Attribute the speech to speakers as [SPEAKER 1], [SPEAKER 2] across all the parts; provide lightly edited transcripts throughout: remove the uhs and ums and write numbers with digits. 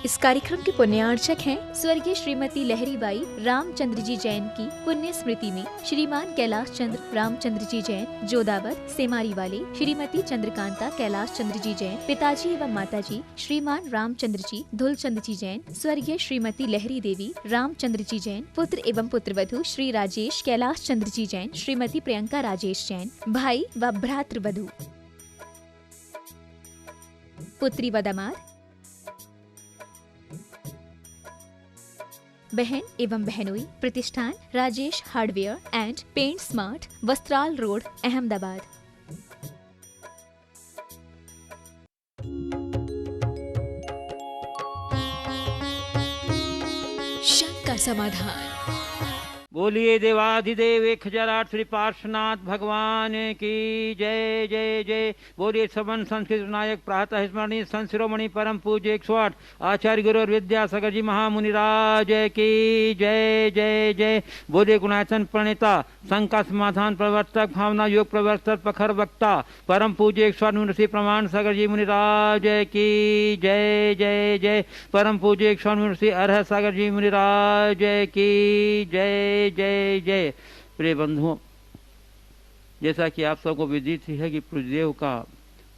[SPEAKER 1] इस कार्यक्रम के पुण्यार्चक हैं स्वर्गीय श्रीमती लहरीबाई रामचंद्र जी जैन की पुण्य स्मृति में श्रीमान कैलाश चंद्र रामचंद्र जी जैन जोदावत सेमारी वाले, श्रीमती चंद्रकांता कैलाश चंद्र जी जैन पिताजी एवं माताजी श्रीमान रामचंद्र जी धुलचंद जी जैन, स्वर्गीय श्रीमती लहरी देवी रामचंद्र जी जैन, पुत्र एवं पुत्रवधु श्री राजेश कैलाश चंद्र जी जैन, श्रीमती प्रियंका राजेश जैन, भाई व भ्रातृवधु, पुत्री व दामाद, बहन एवं बहनोई, प्रतिष्ठान Rajesh hardware and paint smart, Vastral road, Ahmedabad. Shankar Samadhan.
[SPEAKER 2] बोलिए देवाधिदेव 1008 श्री पार्श्वनाथ भगवान की जय जय जय। बोलिए सबन संस्कृत विनायक प्रातः स्मरणीय संत शिरोमणि परम पूज्य 108 आचार्य गुरु और विद्यासागर जी महामुनिराज की जय जय जय। बोलिए गुणायतन प्रणेता शंका समाधान प्रवर्तक भावना योग प्रवर्तक पखर वक्ता परम पूज्य 108 ऋषि प्रमाण सागर जी मुनिराज की जय जय जय। परम पूज्य 108 ऋषि अरह सागर जी मुनिराज की जय जय जय। प्रिय बंधुओं, जैसा कि आप सबको विदित ही है कि पूज्यदेव का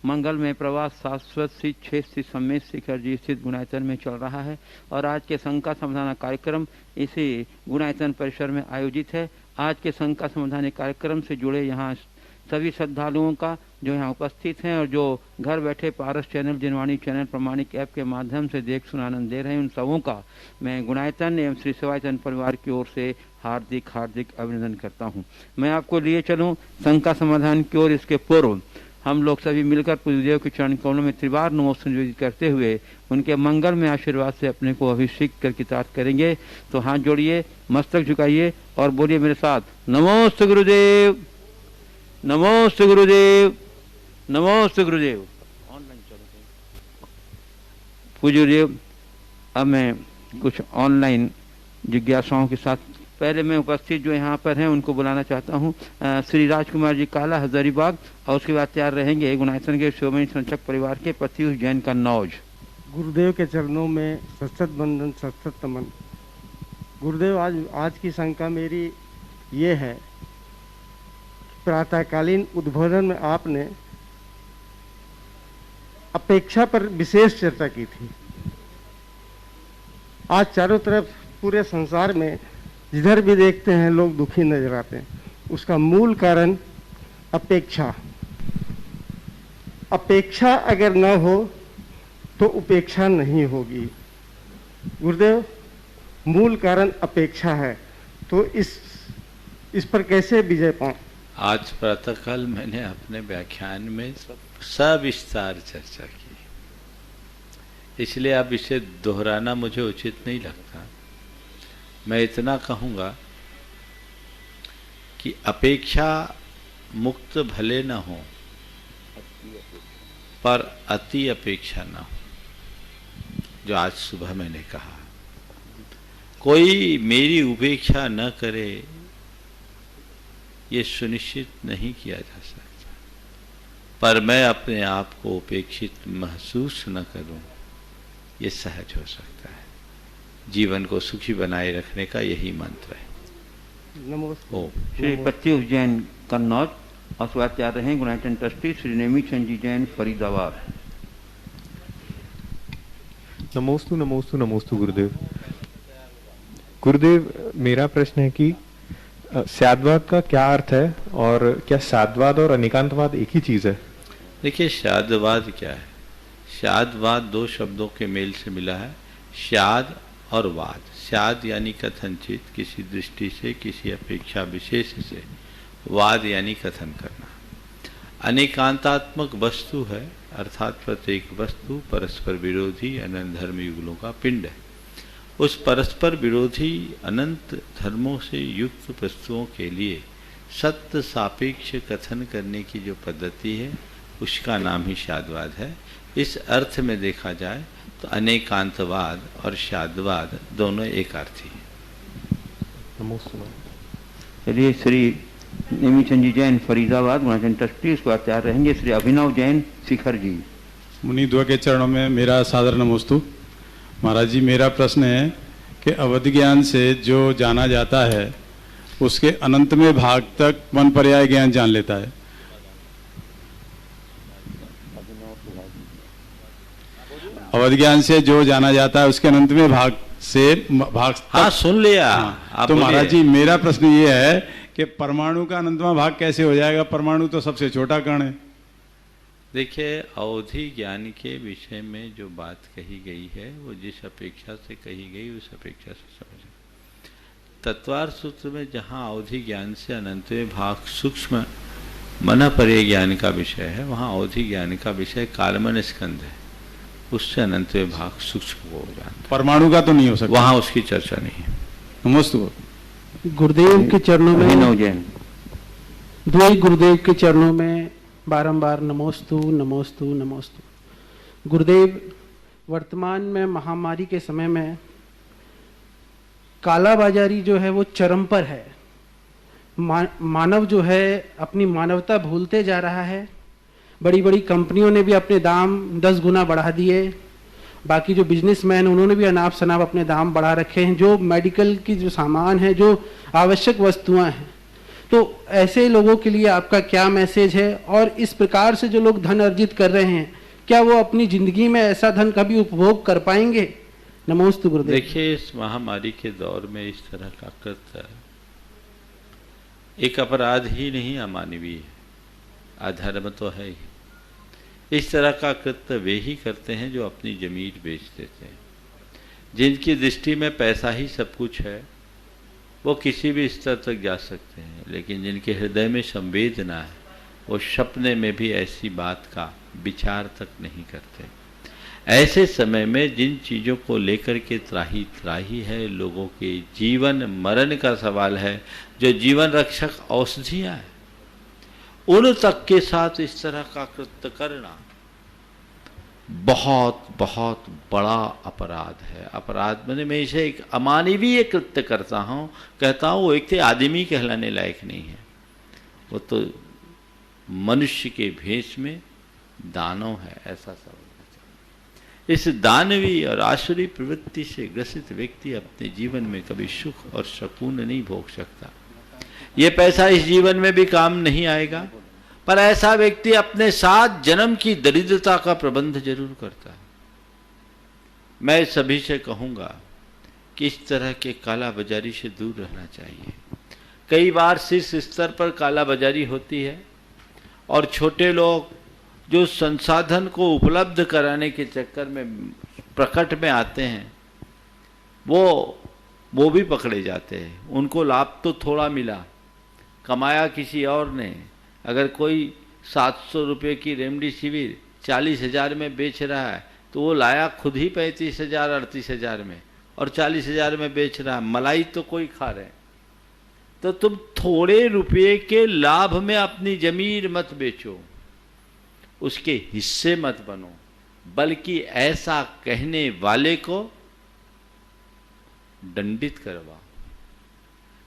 [SPEAKER 2] मंगलमय प्रवास शाश्वत श्री 6 श्री सम्मेत शिखर जी स्थित गुणायतन में चल रहा है और आज के शंका समाधान कार्यक्रम इसी गुणायतन परिसर में आयोजित है। आज के शंका समाधान कार्यक्रम से जुड़े यहाँ सभी श्रद्धालुओं का जो यहाँ उपस्थित हैं और जो घर बैठे पारस चैनल, जिनवाणी चैनल, प्रमाणिक ऐप के माध्यम से देख सुन आनंद दे रहे हैं, उन सबों का मैं गुणायतन एवं श्री सेवायतन परिवार की ओर से हार्दिक हार्दिक अभिनंदन करता हूँ। मैं आपको लिए चलूँ शंका समाधान की ओर। इसके पूर्व हम लोग सभी मिलकर पूज्यदेव के चरण कमलों में त्रिवार नमो संयोजित करते हुए उनके मंगल में आशीर्वाद से अपने को अभिषेक कर कृतार्थ करेंगे। तो हाथ जोड़िए, मस्तक झुकाइए और बोलिए मेरे साथ, नमोस्तु गुरुदेव, नमोस्तु गुरुदेव, नमोस्तु गुरुदेव। ऑनलाइन चलो पूज्यदेव, अब मैं कुछ ऑनलाइन जिज्ञासाओं के साथ पहले मैं उपस्थित जो यहाँ पर हैं उनको बुलाना चाहता हूँ। श्री राजकुमार जी काला हजारीबाग और उसके बाद तैयार रहेंगे गुणायतन के शिरोमणि संरक्षक परिवार के प्रत्युष जैन का नौज।
[SPEAKER 3] गुरुदेव के चरणों में सतत बंदन सतत नमन। गुरुदेव, आज की शंका मेरी ये है, प्रातःकालीन उद्बोधन में आपने अपेक्षा पर विशेष चर्चा की थी। आज चारों तरफ पूरे संसार में जिधर भी देखते हैं लोग दुखी नजर आते हैं। उसका मूल कारण अपेक्षा। अपेक्षा अगर न हो तो उपेक्षा नहीं होगी। गुरुदेव, मूल कारण अपेक्षा है, तो इस पर कैसे विजय पाऊं?
[SPEAKER 4] आज प्रातःकाल मैंने अपने व्याख्यान में सविस्तार चर्चा की, इसलिए अब इसे दोहराना मुझे उचित नहीं लगता। मैं इतना कहूँगा कि अपेक्षा मुक्त भले न हो पर अति अपेक्षा न हो। जो आज सुबह मैंने कहा, कोई मेरी उपेक्षा न करे ये सुनिश्चित नहीं किया जा सकता, पर मैं अपने आप को उपेक्षित महसूस न करूं ये सहज हो सकता है। जीवन को सुखी बनाए रखने का यही मंत्र है।
[SPEAKER 3] नमस्ते।
[SPEAKER 2] श्री प्रत्युष जैन कन्नौज और स्वागत तैयार रहे गुणायतन ट्रस्टी श्री नेमीचंद जी जैन फरीदाबाद।
[SPEAKER 5] नमोस्तु नमोस्तु नमोस्तु गुरुदेव। गुरुदेव, मेरा प्रश्न है कि शाद्वाद का क्या अर्थ है और क्या शाद्वाद और अनेकांतवाद एक ही चीज है?
[SPEAKER 4] देखिए, शाद्वाद क्या है? शाद्वाद दो शब्दों के मेल से मिला है, शाद और वाद। शाद यानी कथनचित, किसी दृष्टि से, किसी अपेक्षा विशेष से। वाद यानी कथन करना। अनेकांतात्मक वस्तु है, अर्थात प्रत्येक वस्तु परस्पर विरोधी अनंत धर्म युगलों का पिंड है। उस परस्पर विरोधी अनंत धर्मों से युक्त वस्तुओं के लिए सत्य सापेक्ष कथन करने की जो पद्धति है उसका नाम ही शाद्वाद है। इस अर्थ में देखा जाए तो अनेकांतवाद और शाद्वाद दोनों एक अर्थी हैं।
[SPEAKER 2] चलिए, श्री नेमीचंद जी जैन फरीदाबाद गुणायतन ट्रस्टी, उसके बाद तैयार रहेंगे श्री अभिनव जैन शिखर जी।
[SPEAKER 6] मुनिद्वा के चरणों में मेरा सादर नमोस्तु। महाराज जी, मेरा प्रश्न है कि अवधि ज्ञान से जो जाना जाता है उसके अनंतमय भाग तक मन पर्याय ज्ञान जान लेता है। अवधि ज्ञान से जो जाना जाता है उसके अनंतमय भाग तक।
[SPEAKER 4] हाँ, सुन लिया।
[SPEAKER 6] तो महाराज जी, मेरा प्रश्न ये है कि परमाणु का अनंतमय भाग कैसे हो जाएगा? परमाणु तो सबसे छोटा कण है।
[SPEAKER 4] देखिए, अवधि ज्ञान के विषय में जो बात कही गई है वो जिस अपेक्षा से कही गई उस अपेक्षा से समझ। तत्वार सूत्र में जहाँ अवधि ज्ञान से अनंतमय भाग सूक्ष्म मन पर्याय ज्ञान का विषय है, वहाँ अवधि ज्ञान का विषय कालमन स्कंद है, उससे अनंतमय भाग सूक्ष्म को जानता।
[SPEAKER 6] परमाणु का तो नहीं हो सकता,
[SPEAKER 4] वहाँ उसकी चर्चा नहीं है।
[SPEAKER 6] नमोस्तु।
[SPEAKER 7] गुरुदेव के चरणों में, द्वै गुरुदेव के चरणों में बारंबार नमोस्तु नमोस्तु नमोस्तु। गुरुदेव, वर्तमान में महामारी के समय में कालाबाजारी जो है वो चरम पर है। मानव जो है अपनी मानवता भूलते जा रहा है। बड़ी बड़ी कंपनियों ने भी अपने दाम 10 गुना बढ़ा दिए। बाकी जो बिजनेसमैन उन्होंने भी अनाप शनाप अपने दाम बढ़ा रखे हैं। जो मेडिकल की जो सामान है, जो आवश्यक वस्तुएं हैं, तो ऐसे लोगों के लिए आपका क्या मैसेज है? और इस प्रकार से जो लोग धन अर्जित कर रहे हैं, क्या वो अपनी जिंदगी में ऐसा धन कभी उपभोग कर पाएंगे? नमोस्तु गुरुदेव।
[SPEAKER 4] देखिए, इस महामारी के दौर में इस तरह का कृत्य एक अपराध ही नहीं, अमानवीय है, अधर्म तो है ही। इस तरह का कृत्य वे ही करते हैं जो अपनी जमीन बेच देते हैं। जिनकी दृष्टि में पैसा ही सब कुछ है, वो किसी भी स्तर तक जा सकते हैं, लेकिन जिनके हृदय में संवेदना है, वो सपने में भी ऐसी बात का विचार तक नहीं करते। ऐसे समय में जिन चीज़ों को लेकर के त्राही त्राही है, लोगों के जीवन मरण का सवाल है, जो जीवन रक्षक औषधियाँ हैं, उन तक के साथ इस तरह का कृत्य करना बहुत बहुत बड़ा अपराध है। अपराध मैंने मैं इसे एक अमानवीय कृत्य करता हूँ, कहता हूँ वो एक आदमी कहलाने लायक नहीं है, वो तो मनुष्य के भेष में दानव है, ऐसा समझना चाहिए। इस दानवी और आसुरी प्रवृत्ति से ग्रसित व्यक्ति अपने जीवन में कभी सुख और सुकून नहीं भोग सकता। ये पैसा इस जीवन में भी काम नहीं आएगा, पर ऐसा व्यक्ति अपने साथ जन्म की दरिद्रता का प्रबंध जरूर करता है। मैं सभी से कहूँगा कि इस तरह के काला बाजारी से दूर रहना चाहिए। कई बार शीर्ष स्तर पर काला बाजारी होती है और छोटे लोग जो संसाधन को उपलब्ध कराने के चक्कर में प्रकट में आते हैं, वो भी पकड़े जाते हैं। उनको लाभ तो थोड़ा मिला, कमाया किसी और ने। अगर कोई 700 रुपये की रेमडेसिविर 40,000 में बेच रहा है, तो वो लाया खुद ही 35,000 38,000 में और 40,000 में बेच रहा है। मलाई तो कोई खा रहे। तो तुम थोड़े रुपये के लाभ में अपनी जमीन मत बेचो, उसके हिस्से मत बनो, बल्कि ऐसा कहने वाले को दंडित करवाओ।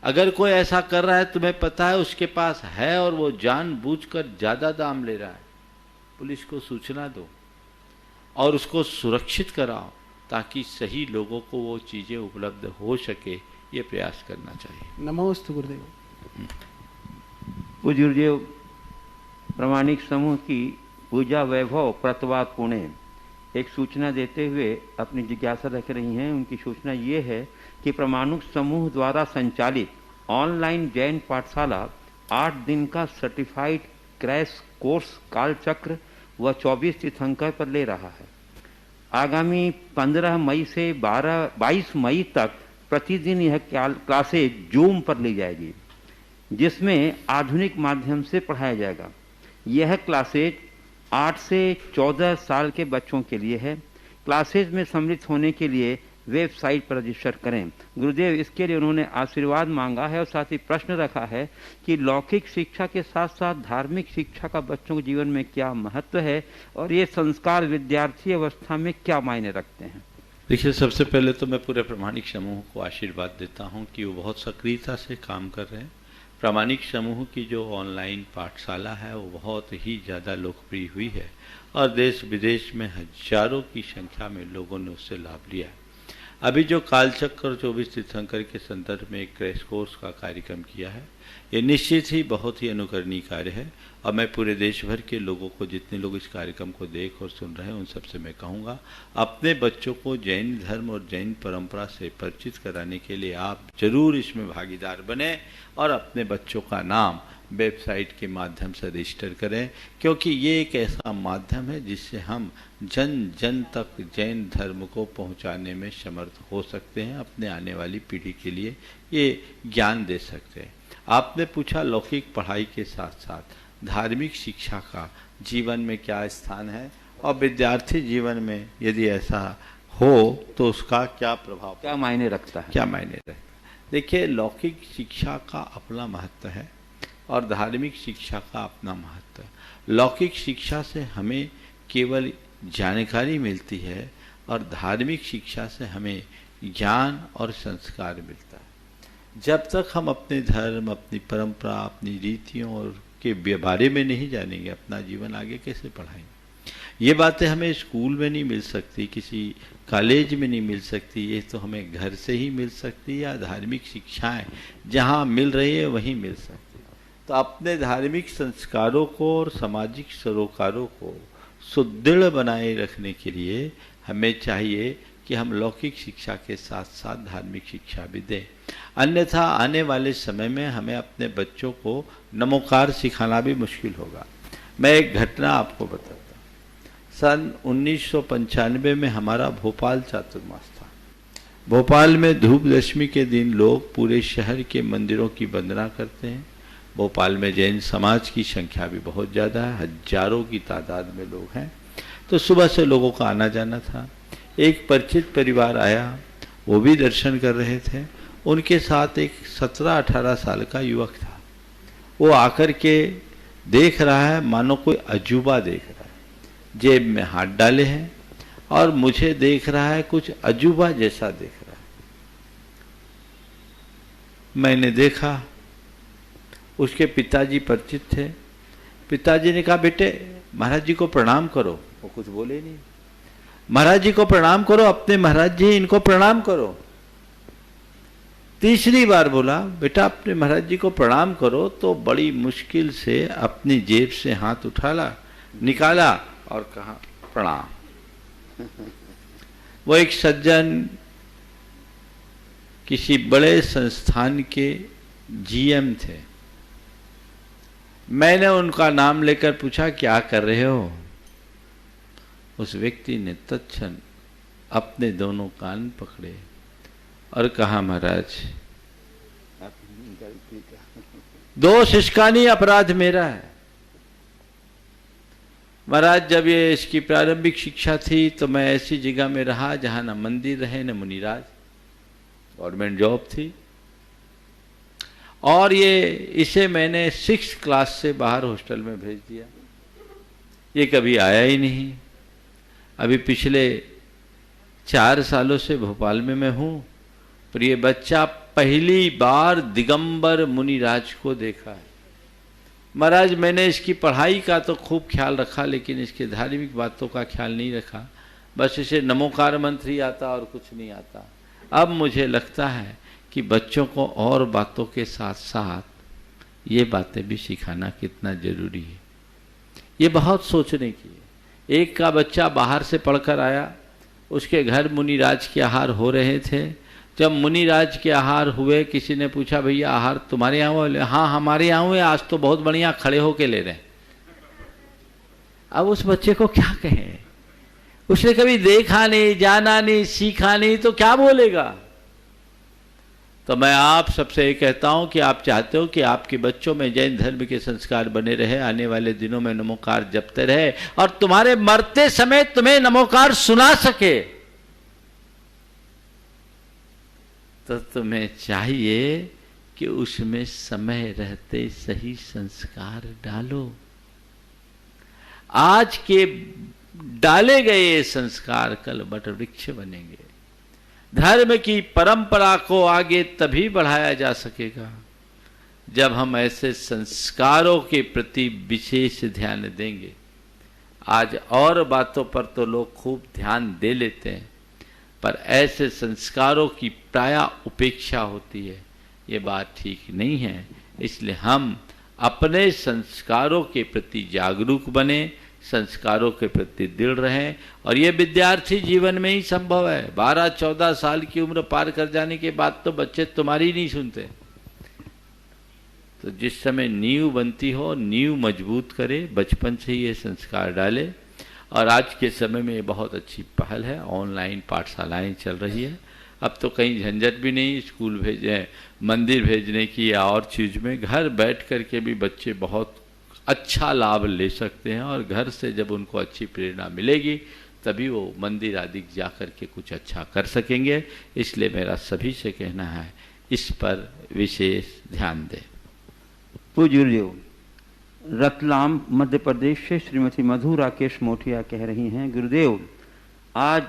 [SPEAKER 4] अगर कोई ऐसा कर रहा है, तुम्हें पता है उसके पास है और वो जानबूझकर ज्यादा दाम ले रहा है, पुलिस को सूचना दो और उसको सुरक्षित कराओ, ताकि सही लोगों को वो चीजें उपलब्ध हो सके। ये प्रयास करना चाहिए।
[SPEAKER 7] नमोस्तु गुरुदेव।
[SPEAKER 2] पूज्य गुरुदेव, प्रामाणिक समूह की पूजा वैभव प्रतवा पुणे एक सूचना देते हुए अपनी जिज्ञासा रख रही हैं। उनकी सूचना ये है कि प्रामाणिक समूह द्वारा संचालित ऑनलाइन जैन पाठशाला 8 दिन का सर्टिफाइड क्रैश कोर्स कालचक्र व 24 तीर्थंकर पर ले रहा है। आगामी 15 मई से 22 मई तक प्रतिदिन यह क्लासेज जूम पर ली जाएगी, जिसमें आधुनिक माध्यम से पढ़ाया जाएगा। यह क्लासेज 8 से 14 साल के बच्चों के लिए है। क्लासेज में सम्मिलित होने के लिए वेबसाइट पर रजिस्टर करें। गुरुदेव, इसके लिए उन्होंने आशीर्वाद मांगा है और साथ ही प्रश्न रखा है कि लौकिक शिक्षा के साथ साथ धार्मिक शिक्षा का बच्चों के जीवन में क्या महत्व है और ये संस्कार विद्यार्थी अवस्था में क्या मायने रखते हैं।
[SPEAKER 4] देखिए, सबसे पहले तो मैं पूरे प्रामाणिक समूह को आशीर्वाद देता हूं कि वो बहुत सक्रियता से काम कर रहे हैं। प्रामाणिक समूह की जो ऑनलाइन पाठशाला है वो बहुत ही ज़्यादा लोकप्रिय हुई है और देश विदेश में हजारों की संख्या में लोगों ने उससे लाभ लिया। अभी जो कालचक्र और 24 तीर्थंकर के संदर्भ में एक क्रैश कोर्स का कार्यक्रम किया है, ये निश्चित ही बहुत ही अनुकरणीय कार्य है और मैं पूरे देश भर के लोगों को, जितने लोग इस कार्यक्रम को देख और सुन रहे हैं, उन सबसे मैं कहूँगा अपने बच्चों को जैन धर्म और जैन परंपरा से परिचित कराने के लिए आप जरूर इसमें भागीदार बने और अपने बच्चों का नाम वेबसाइट के माध्यम से रजिस्टर करें, क्योंकि ये एक ऐसा माध्यम है जिससे हम जन जन तक जैन धर्म को पहुंचाने में समर्थ हो सकते हैं, अपने आने वाली पीढ़ी के लिए ये ज्ञान दे सकते हैं। आपने पूछा लौकिक पढ़ाई के साथ साथ धार्मिक शिक्षा का जीवन में क्या स्थान है और विद्यार्थी जीवन में यदि ऐसा हो तो उसका क्या प्रभाव,
[SPEAKER 2] क्या मायने रखता है,
[SPEAKER 4] क्या मायने रखता है। देखिए, लौकिक शिक्षा का अपना महत्व है और धार्मिक शिक्षा का अपना महत्व है। लौकिक शिक्षा से हमें केवल जानकारी मिलती है और धार्मिक शिक्षा से हमें ज्ञान और संस्कार मिलता है। जब तक हम अपने धर्म, अपनी परंपरा, अपनी रीतियों और के बारे में नहीं जानेंगे, अपना जीवन आगे कैसे बढ़ाएंगे। ये बातें हमें स्कूल में नहीं मिल सकती, किसी कॉलेज में नहीं मिल सकती, ये तो हमें घर से ही मिल सकती या धार्मिक शिक्षाएं जहाँ मिल रही है वहीं मिल सकती। तो अपने धार्मिक संस्कारों को और सामाजिक सरोकारों को सुदृढ़ बनाए रखने के लिए हमें चाहिए कि हम लौकिक शिक्षा के साथ साथ धार्मिक शिक्षा भी दें। अन्यथा आने वाले समय में हमें अपने बच्चों को नमोकार सिखाना भी मुश्किल होगा। मैं एक घटना आपको बताता हूँ। सन 1995 में हमारा भोपाल चातुर्मास था। भोपाल में धूप दशमी के दिन लोग पूरे शहर के मंदिरों की वंदना करते हैं। भोपाल में जैन समाज की संख्या भी बहुत ज़्यादा है, हजारों की तादाद में लोग हैं। तो सुबह से लोगों का आना जाना था। एक परिचित परिवार आया, वो भी दर्शन कर रहे थे। उनके साथ एक 17-18 साल का युवक था। वो आकर के देख रहा है मानो कोई अजूबा देख रहा है, जेब में हाथ डाले हैं और मुझे देख रहा है, कुछ अजूबा जैसा देख रहा है। मैंने देखा, उसके पिताजी परिचित थे। पिताजी ने कहा, बेटे महाराज जी को प्रणाम करो। वो कुछ बोले नहीं। महाराज जी को प्रणाम करो, अपने महाराज जी इनको प्रणाम करो। तीसरी बार बोला, बेटा अपने महाराज जी को प्रणाम करो, तो बड़ी मुश्किल से अपनी जेब से हाथ निकाला और कहा प्रणाम। वो एक सज्जन किसी बड़े संस्थान के जीएम थे। मैंने उनका नाम लेकर पूछा, क्या कर रहे हो? उस व्यक्ति ने तत्क्षण अपने दोनों कान पकड़े और कहा, महाराज दोष इसका नहीं, अपराध मेरा है। महाराज जब ये इसकी प्रारंभिक शिक्षा थी तो मैं ऐसी जगह में रहा जहां न मंदिर रहे न मुनिराज, गवर्नमेंट जॉब थी, और इसे मैंने 6th क्लास से बाहर हॉस्टल में भेज दिया। ये कभी आया ही नहीं। अभी पिछले 4 सालों से भोपाल में मैं हूँ, पर ये बच्चा पहली बार दिगंबर मुनिराज को देखा है। महाराज मैंने इसकी पढ़ाई का तो खूब ख्याल रखा, लेकिन इसके धार्मिक बातों का ख्याल नहीं रखा। बस इसे नमोकार मंत्र ही आता और कुछ नहीं आता। अब मुझे लगता है कि बच्चों को और बातों के साथ साथ ये बातें भी सिखाना कितना जरूरी है, ये बहुत सोचने की है। एक का बच्चा बाहर से पढ़कर आया, उसके घर मुनिराज के आहार हो रहे थे। जब मुनिराज के आहार हुए, किसी ने पूछा, भैया आहार तुम्हारे यहाँ हुआ? हाँ हमारे यहाँ हुए, आज तो बहुत बढ़िया खड़े होके ले रहे हैं। अब उस बच्चे को क्या कहें? उसने कभी देखा नहीं, जाना नहीं, सीखा नहीं, तो क्या बोलेगा? तो मैं आप सबसे ये कहता हूं कि आप चाहते हो कि आपके बच्चों में जैन धर्म के संस्कार बने रहे, आने वाले दिनों में नमोकार जपते रहे और तुम्हारे मरते समय तुम्हें नमोकार सुना सके, तो तुम्हें चाहिए कि उसमें समय रहते सही संस्कार डालो। आज के डाले गए संस्कार कल वट वृक्ष बनेंगे। धर्म की परंपरा को आगे तभी बढ़ाया जा सकेगा जब हम ऐसे संस्कारों के प्रति विशेष ध्यान देंगे। आज और बातों पर तो लोग खूब ध्यान दे लेते हैं, पर ऐसे संस्कारों की प्रायः उपेक्षा होती है। ये बात ठीक नहीं है। इसलिए हम अपने संस्कारों के प्रति जागरूक बने, संस्कारों के प्रति दृढ़ रहें। और ये विद्यार्थी जीवन में ही संभव है। 12-14 साल की उम्र पार कर जाने के बाद तो बच्चे तुम्हारी नहीं सुनते। तो जिस समय नींव बनती हो, नींव मजबूत करे, बचपन से ही ये संस्कार डाले। और आज के समय में ये बहुत अच्छी पहल है, ऑनलाइन पाठशालाएं चल रही है। अब तो कहीं झंझट भी नहीं स्कूल भेजे, मंदिर भेजने की या और चीज़ में, घर बैठ कर के भी बच्चे बहुत अच्छा लाभ ले सकते हैं। और घर से जब उनको अच्छी प्रेरणा मिलेगी तभी वो मंदिर आदि जा कर के कुछ अच्छा कर सकेंगे। इसलिए मेरा सभी से कहना है, इस पर विशेष ध्यान दें।
[SPEAKER 2] पूज्य गुरुदेव, रतलाम मध्य प्रदेश से श्रीमती मधु राकेश मोठिया कह रही हैं, गुरुदेव आज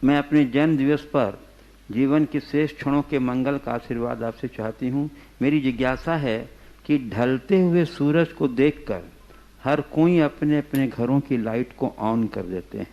[SPEAKER 2] मैं अपने जन्म दिवस पर जीवन के शेष क्षणों के मंगल का आशीर्वाद आपसे चाहती हूँ। मेरी जिज्ञासा है कि ढलते हुए सूरज को देखकर हर कोई अपने अपने घरों की लाइट को ऑन कर देते हैं,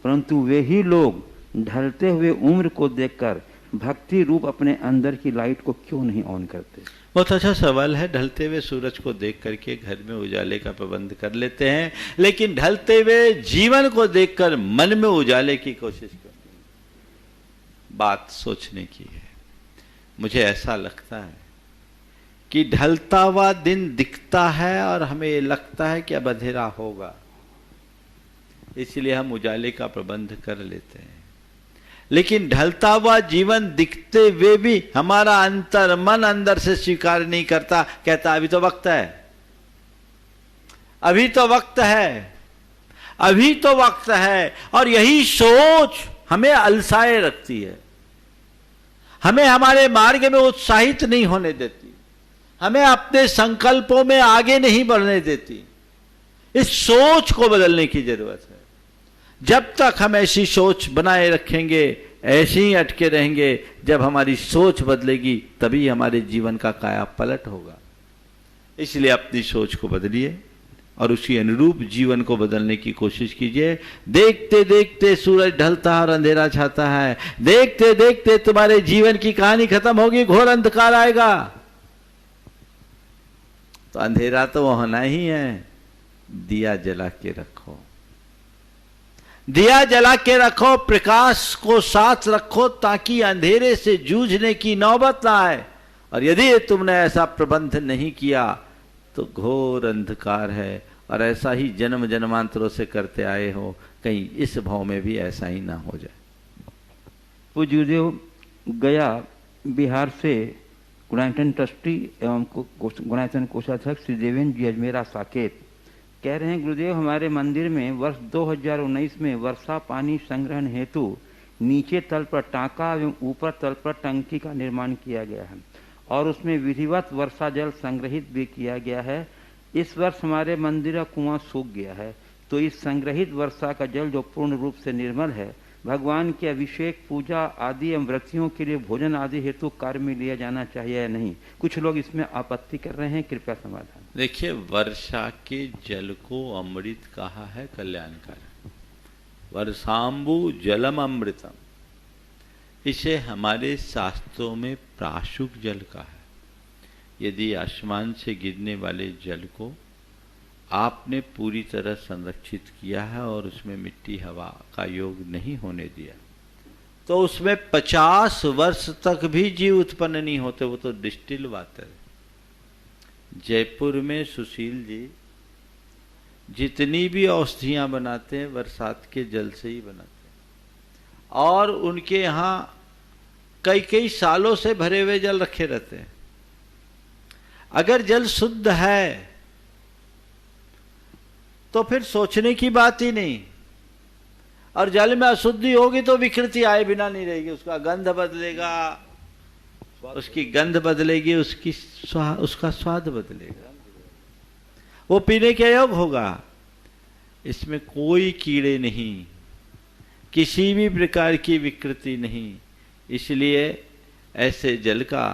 [SPEAKER 2] परंतु वे ही लोग ढलते हुए उम्र को देखकर भक्ति रूप अपने अंदर की लाइट को क्यों नहीं ऑन करते?
[SPEAKER 4] बहुत अच्छा सवाल है। ढलते हुए सूरज को देख करके घर में उजाले का प्रबंध कर लेते हैं, लेकिन ढलते हुए जीवन को देखकर मन में उजाले की कोशिश करते हैं। बात सोचने की है। मुझे ऐसा लगता है कि ढलता हुआ दिन दिखता है और हमें ये लगता है कि अब अंधेरा होगा, इसलिए हम उजाले का प्रबंध कर लेते हैं। लेकिन ढलता हुआ जीवन दिखते हुए भी हमारा अंतर मन अंदर से स्वीकार नहीं करता, कहता अभी तो वक्त है, अभी तो वक्त है, अभी तो वक्त है। और यही सोच हमें अलसाए रखती है, हमें हमारे मार्ग में उत्साहित नहीं होने देती, हमें अपने संकल्पों में आगे नहीं बढ़ने देती। इस सोच को बदलने की जरूरत है। जब तक हम ऐसी सोच बनाए रखेंगे, ऐसे ही अटके रहेंगे, जब हमारी सोच बदलेगी तभी हमारे जीवन का काया पलट होगा। इसलिए अपनी सोच को बदलिए और उसी अनुरूप जीवन को बदलने की कोशिश कीजिए। देखते देखते सूरज ढलता है और अंधेरा छाता है, देखते देखते तुम्हारे जीवन की कहानी खत्म होगी, घोर अंधकार आएगा। तो अंधेरा तो होना ही है, दिया जला के रखो, दिया जला के रखो, प्रकाश को साथ रखो, ताकि अंधेरे से जूझने की नौबत ना आए। और यदि तुमने ऐसा प्रबंध नहीं किया तो घोर अंधकार है, और ऐसा ही जन्म जन्मांतरों से करते आए हो, कहीं इस भाव में भी ऐसा ही ना हो जाए।
[SPEAKER 2] पूज्य गुरुदेव, गया बिहार से गुणायतन ट्रस्टी एवं गुणायतन कोषाध्यक्ष श्री देवेंद्र जी अजमेरा साकेत कह रहे हैं, गुरुदेव हमारे मंदिर में वर्ष 2019 में वर्षा पानी संग्रहण हेतु नीचे तल पर टांका एवं ऊपर तल पर टंकी का निर्माण किया गया है और उसमें विधिवत वर्षा जल संग्रहित भी किया गया है। इस वर्ष हमारे मंदिर का कुआं सूख गया है, तो इस संग्रहित वर्षा का जल जो पूर्ण रूप से निर्मल है, भगवान के अभिषेक पूजा आदि एवं व्रतियों के लिए भोजन आदि हेतु कार्य में लिया जाना चाहिए या नहीं? कुछ लोग इसमें आपत्ति कर रहे हैं, कृपया समाधान।
[SPEAKER 4] देखिए, वर्षा के जल को अमृत कहा है कल्याणकारी, वर्षांबु जलम अमृतम। इसे हमारे शास्त्रों में प्राशुक जल कहा है। यदि आसमान से गिरने वाले जल को आपने पूरी तरह संरक्षित किया है और उसमें मिट्टी हवा का योग नहीं होने दिया, तो उसमें 50 वर्ष तक भी जीव उत्पन्न नहीं होते, वो तो डिस्टिल वाटर है। जयपुर में सुशील जी जितनी भी औषधियां बनाते हैं बरसात के जल से ही बनाते हैं, और उनके यहाँ कई कई सालों से भरे हुए जल रखे रहते हैं। अगर जल शुद्ध है तो फिर सोचने की बात ही नहीं, और जल में अशुद्धि होगी तो विकृति आए बिना नहीं रहेगी, उसका गंध बदलेगा, उसकी गंध बदलेगी, उसका स्वाद बदलेगा, वो पीने के योग होगा। इसमें कोई कीड़े नहीं, किसी भी प्रकार की विकृति नहीं। इसलिए ऐसे जल का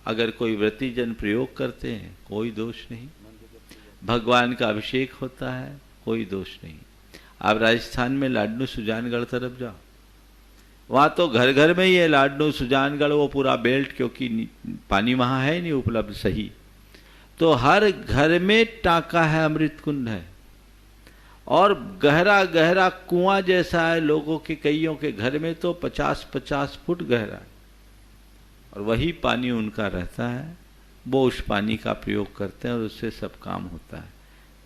[SPEAKER 4] अगर कोई व्रती जन प्रयोग करते हैं कोई दोष नहीं, भगवान का अभिषेक होता है कोई दोष नहीं। आप राजस्थान में लाडनू सुजानगढ़ तरफ जाओ, वहां तो घर घर में ही है लाडनू सुजानगढ़, वो पूरा बेल्ट, क्योंकि पानी वहां है नहीं उपलब्ध सही, तो हर घर में टाका है, अमृत कुंड है और गहरा गहरा कुआं जैसा है। लोगों के कईयों के घर में तो 50-50 फुट गहरा है और वही पानी उनका रहता है, वो उस पानी का प्रयोग करते हैं और उससे सब काम होता है।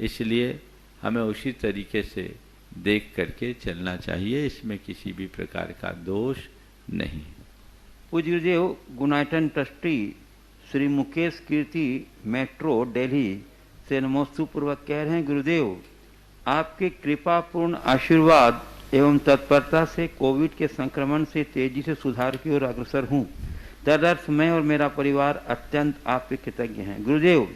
[SPEAKER 4] इसलिए हमें उसी तरीके से देख करके चलना चाहिए, इसमें किसी भी प्रकार का दोष नहीं।
[SPEAKER 2] पूज्य गुरुदेव, गुनाइटन ट्रस्टी श्री मुकेश कीर्ति मेट्रो दिल्ली से नमोस्तुपूर्वक कह रहे हैं, गुरुदेव आपके कृपापूर्ण आशीर्वाद एवं तत्परता से कोविड के संक्रमण से तेजी से सुधार की ओर अग्रसर हूँ। तदर्थ मैं और मेरा परिवार अत्यंत आपके कृतज्ञ हैं। गुरुदेव,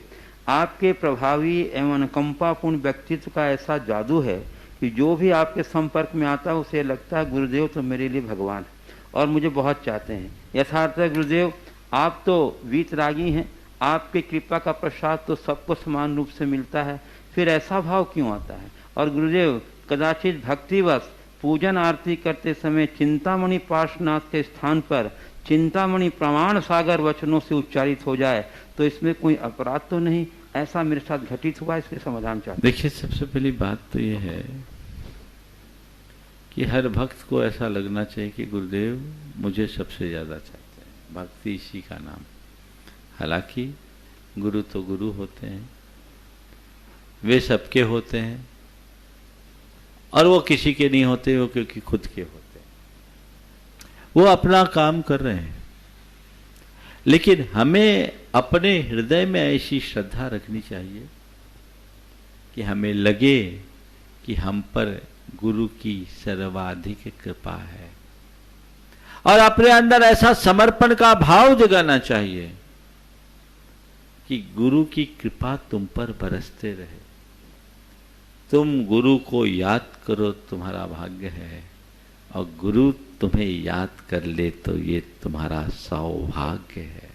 [SPEAKER 2] आपके प्रभावी एवं अनुकंपापूर्ण व्यक्तित्व का ऐसा जादू है कि जो भी आपके संपर्क में आता है उसे लगता है गुरुदेव तो मेरे लिए भगवान है और मुझे बहुत चाहते हैं। यथार्थ गुरुदेव, आप तो वीतरागी हैं, आपकी कृपा का प्रसाद तो सबको समान रूप से मिलता है, फिर ऐसा भाव क्यों आता है? और गुरुदेव, कदाचित भक्तिवश पूजन आरती करते समय चिंतामणि पार्श्वनाथ के स्थान पर चिंतामणि प्रमाण सागर वचनों से उच्चारित हो जाए तो इसमें कोई अपराध तो नहीं? ऐसा मेरे साथ घटित हुआ, इसके समाधान चाहते।
[SPEAKER 4] देखिए, सबसे पहली बात तो ये है कि हर भक्त को ऐसा लगना चाहिए कि गुरुदेव मुझे सबसे ज्यादा चाहते हैं, भक्ति इसी का नाम। हालांकि गुरु तो गुरु होते हैं, वे सबके होते हैं और वो किसी के नहीं होते, वो क्योंकि खुद के होते हैं। वो अपना काम कर रहे हैं, लेकिन हमें अपने हृदय में ऐसी श्रद्धा रखनी चाहिए कि हमें लगे कि हम पर गुरु की सर्वाधिक कृपा है और अपने अंदर ऐसा समर्पण का भाव जगाना चाहिए कि गुरु की कृपा तुम पर बरसते रहे। तुम गुरु को याद करो, तुम्हारा भाग्य है, और गुरु तुम्हें याद कर ले तो ये तुम्हारा सौभाग्य है।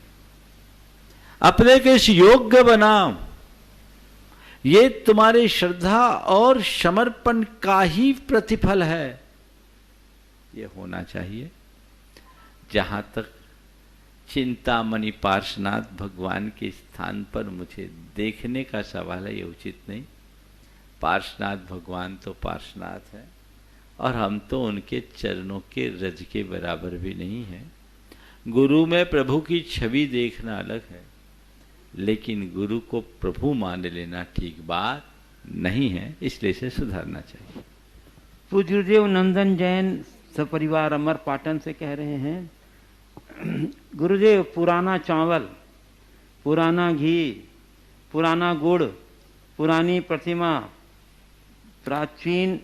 [SPEAKER 4] अपने को इस योग्य बनाओ, ये तुम्हारी श्रद्धा और समर्पण का ही प्रतिफल है, ये होना चाहिए। जहां तक चिंतामणि पार्श्वनाथ भगवान के स्थान पर मुझे देखने का सवाल है, ये उचित नहीं। पार्श्वनाथ भगवान तो पार्श्वनाथ है और हम तो उनके चरणों के रज के बराबर भी नहीं हैं। गुरु में प्रभु की छवि देखना अलग है, लेकिन गुरु को प्रभु मान लेना ठीक बात नहीं है, इसलिए इसे सुधारना चाहिए।
[SPEAKER 2] पूज्य गुरुदेव नंदन जैन सपरिवार अमर पाटन से कह रहे हैं, गुरुदेव पुराना चावल, पुराना घी, पुराना गुड़, पुरानी प्रतिमा, प्राचीन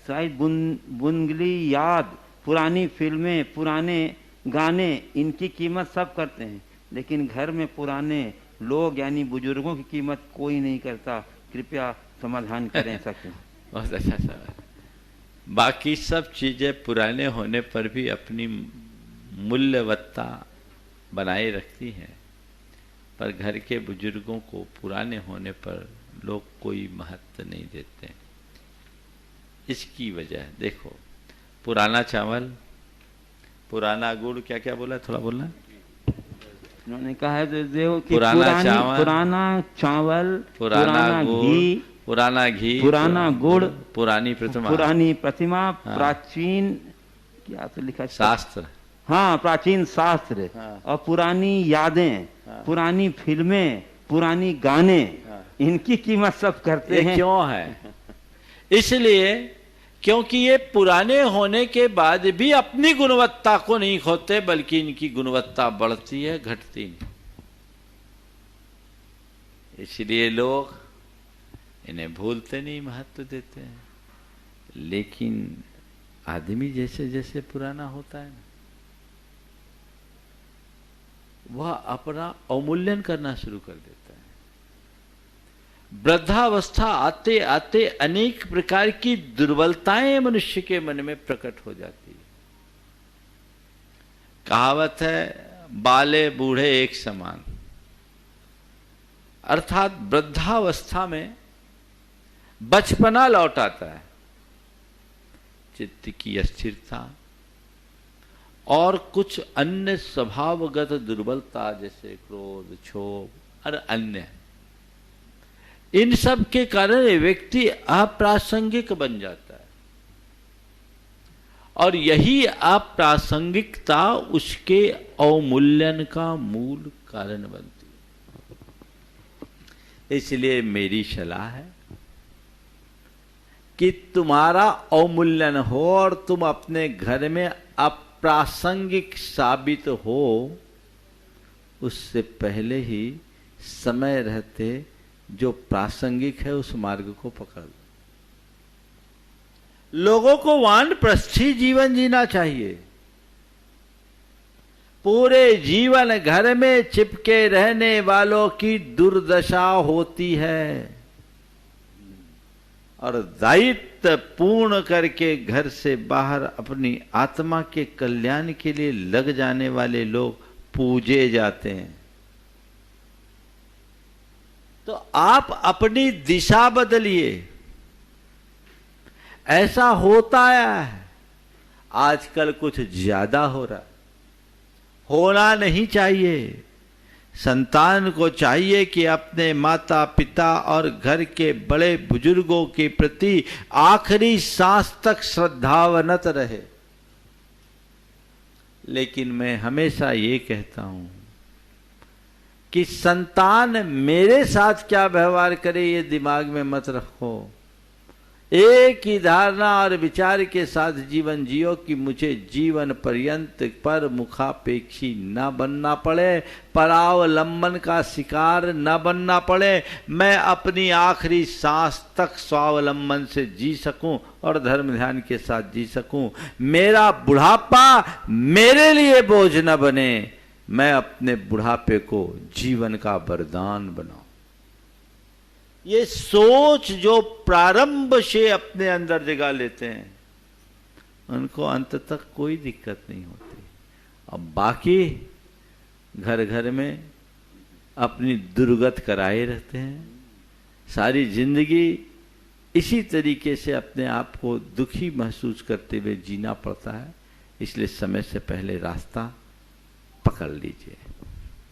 [SPEAKER 2] शायद बुंगली याद, पुरानी फिल्में, पुराने गाने, इनकी कीमत सब करते हैं, लेकिन घर में पुराने लोग यानी बुजुर्गों की कीमत कोई नहीं करता। कृपया समाधान करें सकते।
[SPEAKER 4] बहुत अच्छा सवाल। बाकी सब चीजें पुराने होने पर भी अपनी मूल्यवत्ता बनाए रखती हैं, पर घर के बुजुर्गों को पुराने होने पर लोग कोई महत्व नहीं देते। इसकी वजह देखो, पुराना चावल, पुराना गुड़, क्या क्या बोला, थोड़ा बोलना।
[SPEAKER 2] उन्होंने कहा है तो देखो कि
[SPEAKER 4] पुराना
[SPEAKER 2] चावल,
[SPEAKER 4] पुराना
[SPEAKER 2] घी, पुराना गुड़,
[SPEAKER 4] पुरानी
[SPEAKER 2] प्रतिमा, प्राचीन क्या तो लिखा,
[SPEAKER 4] शास्त्र,
[SPEAKER 2] हाँ प्राचीन शास्त्र,
[SPEAKER 4] हाँ।
[SPEAKER 2] और पुरानी यादें, हाँ। पुरानी फिल्में, पुरानी गाने, हाँ। इनकी कीमत सब करते हैं।
[SPEAKER 4] क्यों है? इसलिए क्योंकि ये पुराने होने के बाद भी अपनी गुणवत्ता को नहीं खोते, बल्कि इनकी गुणवत्ता बढ़ती है, घटती नहीं। इसलिए लोग इन्हें भूलते नहीं, महत्व देते हैं। लेकिन आदमी जैसे जैसे पुराना होता है ना, वह अपना अवमूल्यन करना शुरू कर देता है। वृद्धावस्था आते आते अनेक प्रकार की दुर्बलताएं मनुष्य के मन में प्रकट हो जाती है। कहावत है, बाले बूढ़े एक समान, अर्थात वृद्धावस्था में बचपना लौट आता है। चित्त की अस्थिरता और कुछ अन्य स्वभावगत दुर्बलता जैसे क्रोध, क्षोभ और अन्य, इन सब के कारण व्यक्ति अप्रासंगिक बन जाता है और यही अप्रासंगिकता उसके अवमूल्यन का मूल कारण बनती है। इसलिए मेरी सलाह है कि तुम्हारा अवमूल्यन हो और तुम अपने घर में अप्रासंगिक साबित हो, उससे पहले ही समय रहते जो प्रासंगिक है उस मार्ग को पकड़ लो। लोगों को वानप्रस्थी जीवन जीना चाहिए। पूरे जीवन घर में चिपके रहने वालों की दुर्दशा होती है और दायित्व पूर्ण करके घर से बाहर अपनी आत्मा के कल्याण के लिए लग जाने वाले लोग पूजे जाते हैं। तो आप अपनी दिशा बदलिए। ऐसा होता है आजकल कुछ ज्यादा हो रहा है, होना नहीं चाहिए। संतान को चाहिए कि अपने माता पिता और घर के बड़े बुजुर्गों के प्रति आखिरी सांस तक श्रद्धावनत रहे। लेकिन मैं हमेशा ये कहता हूं कि संतान मेरे साथ क्या व्यवहार करे ये दिमाग में मत रखो। एक ही धारणा और विचार के साथ जीवन जियो कि मुझे जीवन पर्यंत पर मुखापेक्षी न बनना पड़े, परावलंबन का शिकार न बनना पड़े, मैं अपनी आखिरी सांस तक स्वावलंबन से जी सकूं और धर्म ध्यान के साथ जी सकूं। मेरा बुढ़ापा मेरे लिए बोझ न बने, मैं अपने बुढ़ापे को जीवन का वरदान बनाऊं। ये सोच जो प्रारंभ से अपने अंदर जगा लेते हैं उनको अंत तक कोई दिक्कत नहीं होती। अब बाकी घर घर में अपनी दुर्गत कराए रहते हैं, सारी जिंदगी इसी तरीके से अपने आप को दुखी महसूस करते हुए जीना पड़ता है। इसलिए समय से पहले रास्ता पकड़ लीजिए।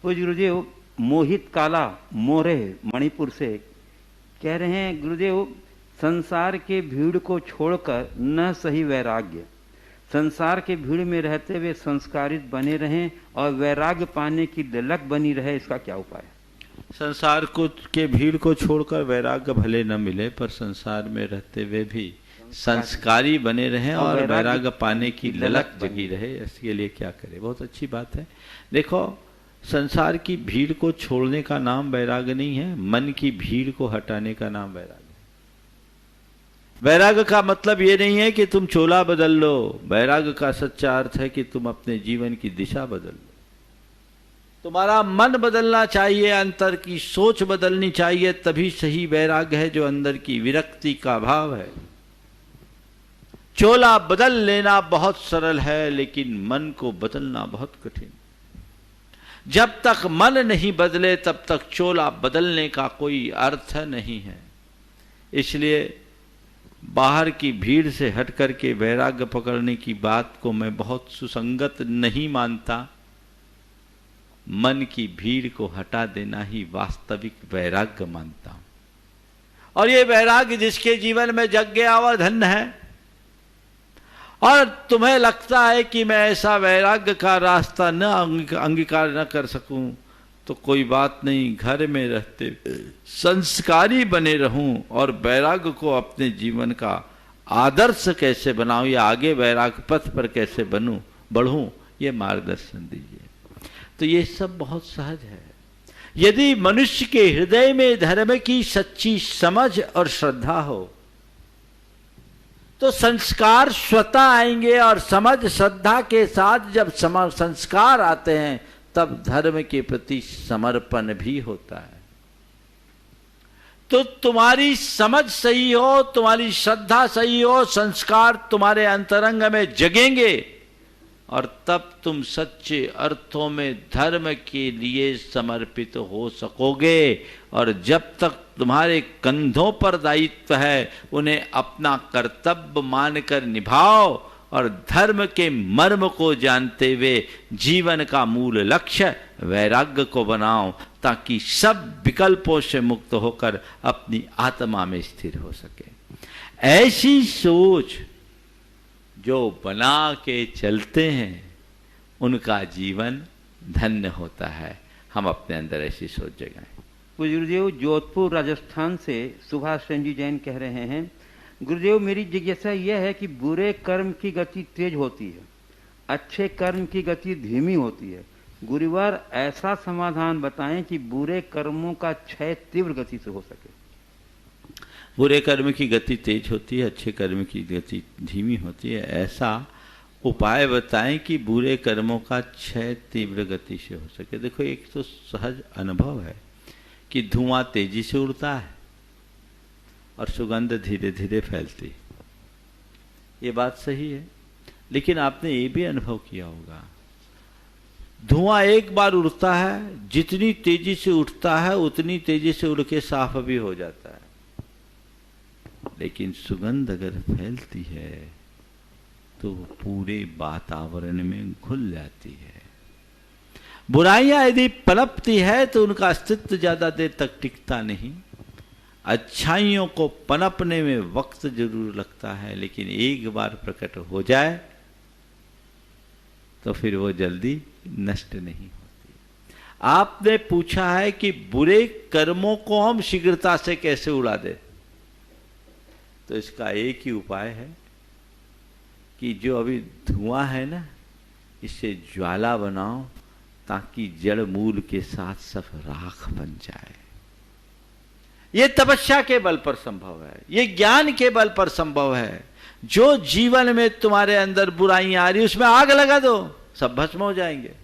[SPEAKER 2] पूज्य गुरुदेव, मोहित काला मोरे मणिपुर से कह रहे हैं, गुरुदेव संसार के भीड़ को छोड़कर न सही वैराग्य, संसार के भीड़ में रहते हुए संस्कारित बने रहें और वैराग्य पाने की ललक बनी रहे, इसका क्या उपाय है?
[SPEAKER 4] संसार को के भीड़ को छोड़कर वैराग्य भले न मिले पर संसार में रहते हुए भी संस्कारी बने रहें और वैराग्य पाने की ललक जगी रहे। इसके लिए क्या करें? बहुत अच्छी बात है। देखो, संसार की भीड़ को छोड़ने का नाम वैराग्य नहीं है, मन की भीड़ को हटाने का नाम वैराग्य है। वैराग्य का मतलब ये नहीं है कि तुम चोला बदल लो, वैराग्य का सच्चा अर्थ है कि तुम अपने जीवन की दिशा बदल लो। तुम्हारा मन बदलना चाहिए, अंतर की सोच बदलनी चाहिए, तभी सही वैराग्य है जो अंदर की विरक्ति का भाव है। चोला बदल लेना बहुत सरल है लेकिन मन को बदलना बहुत कठिन। जब तक मन नहीं बदले तब तक चोला बदलने का कोई अर्थ नहीं है। इसलिए बाहर की भीड़ से हट करके वैराग्य पकड़ने की बात को मैं बहुत सुसंगत नहीं मानता। मन की भीड़ को हटा देना ही वास्तविक वैराग्य मानता हूं। और ये वैराग्य जिसके जीवन में जग गया वह धन्य है। और तुम्हें लगता है कि मैं ऐसा वैराग्य का रास्ता न अंगीकार न कर सकूं तो कोई बात नहीं, घर में रहते संस्कारी बने रहूं और वैराग्य को अपने जीवन का आदर्श कैसे बनाऊं या आगे वैराग्य पथ पर कैसे बढ़ूं, ये मार्गदर्शन दीजिए। तो ये सब बहुत सहज है। यदि मनुष्य के हृदय में धर्म की सच्ची समझ और श्रद्धा हो तो संस्कार स्वतः आएंगे और समझ श्रद्धा के साथ जब संस्कार आते हैं तब धर्म के प्रति समर्पण भी होता है। तो तुम्हारी समझ सही हो, तुम्हारी श्रद्धा सही हो, संस्कार तुम्हारे अंतरंग में जगेंगे और तब तुम सच्चे अर्थों में धर्म के लिए समर्पित हो सकोगे। और जब तक तुम्हारे कंधों पर दायित्व है, उन्हें अपना कर्तव्य मानकर निभाओ और धर्म के मर्म को जानते हुए जीवन का मूल लक्ष्य वैराग्य को बनाओ, ताकि सब विकल्पों से मुक्त होकर अपनी आत्मा में स्थिर हो सके। ऐसी सोच जो बना के चलते हैं, उनका जीवन धन्य होता है। हम अपने अंदर ऐसी सोच जगाएं।
[SPEAKER 2] पूज्य गुरुदेव, जोधपुर राजस्थान से सुभाष चंद्र जी जैन कह रहे हैं, गुरुदेव मेरी जिज्ञासा यह है कि बुरे कर्म की गति तेज होती है, अच्छे कर्म की गति धीमी होती है। गुरुवार ऐसा समाधान बताएं कि बुरे कर्मों का क्षय तीव्र गति से हो सके।
[SPEAKER 4] बुरे कर्म की गति तेज होती है, अच्छे कर्म की गति धीमी होती है। ऐसा उपाय बताएं कि बुरे कर्मों का क्षय तीव्र गति से हो सके। देखो, एक तो सहज अनुभव है कि धुआं तेजी से उड़ता है और सुगंध धीरे धीरे फैलती है। ये बात सही है, लेकिन आपने ये भी अनुभव किया होगा, धुआं एक बार उड़ता है, जितनी तेजी से उठता है उतनी तेजी से उड़ के साफ भी हो जाता है। लेकिन सुगंध अगर फैलती है तो पूरे वातावरण में घुल जाती है। बुराइयां यदि पनपती है तो उनका अस्तित्व ज्यादा देर तक टिकता नहीं। अच्छाइयों को पनपने में वक्त जरूर लगता है, लेकिन एक बार प्रकट हो जाए तो फिर वो जल्दी नष्ट नहीं होती। आपने पूछा है कि बुरे कर्मों को हम शीघ्रता से कैसे उड़ा दें, तो इसका एक ही उपाय है कि जो अभी धुआं है ना, इसे ज्वाला बनाओ ताकि जड़ मूल के साथ सब राख बन जाए। ये तपस्या के बल पर संभव है, ये ज्ञान के बल पर संभव है। जो जीवन में तुम्हारे अंदर बुराइयां आ रही, उसमें आग लगा दो, सब भस्म हो जाएंगे,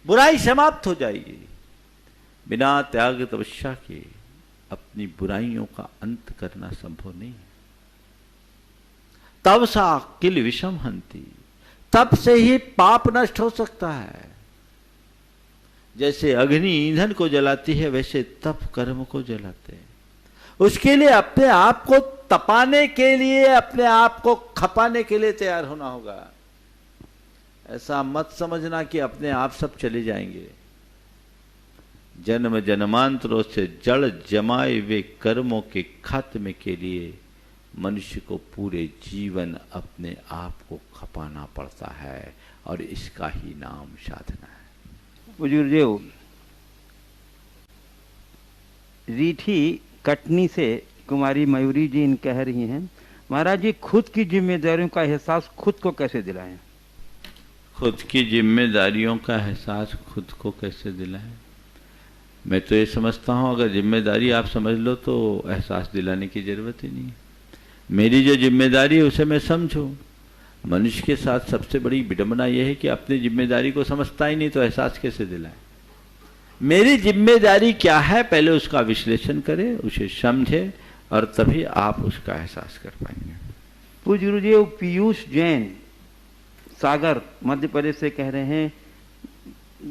[SPEAKER 4] बुराई समाप्त हो जाएगी। बिना त्याग तपस्या के अपनी बुराइयों का अंत करना संभव नहीं है। तब सा किल विषम हंती, तब से ही पाप नष्ट हो सकता है। जैसे अग्नि ईंधन को जलाती है, वैसे तप कर्म को जलाते हैं। उसके लिए अपने आप को तपाने के लिए, अपने आप को खपाने के लिए तैयार होना होगा। ऐसा मत समझना कि अपने आप सब चले जाएंगे। जन्म जन्मांतरों से जड़ जमाए हुए कर्मों के खात्मे के लिए मनुष्य को पूरे जीवन अपने आप को खपाना पड़ता है, और इसका ही नाम साधना है।
[SPEAKER 2] गुरुदेव, रीठी कटनी से कुमारी मयूरी जी कह रही हैं, महाराज जी खुद की जिम्मेदारियों का एहसास खुद को कैसे दिलाएं?
[SPEAKER 4] खुद की जिम्मेदारियों का एहसास खुद को कैसे दिलाएं? मैं तो ये समझता हूँ, अगर जिम्मेदारी आप समझ लो तो एहसास दिलाने की जरूरत ही नहीं है। मेरी जो जिम्मेदारी है उसे मैं समझूं। मनुष्य के साथ सबसे बड़ी विडंबना यह है कि अपनी जिम्मेदारी को समझता ही नहीं, तो एहसास कैसे दिलाए? मेरी जिम्मेदारी क्या है, पहले उसका विश्लेषण करें, उसे समझे, और तभी आप उसका एहसास कर पाएंगे।
[SPEAKER 2] पूज्य गुरुदेव पीयूष जैन सागर मध्य प्रदेश से कह रहे हैं,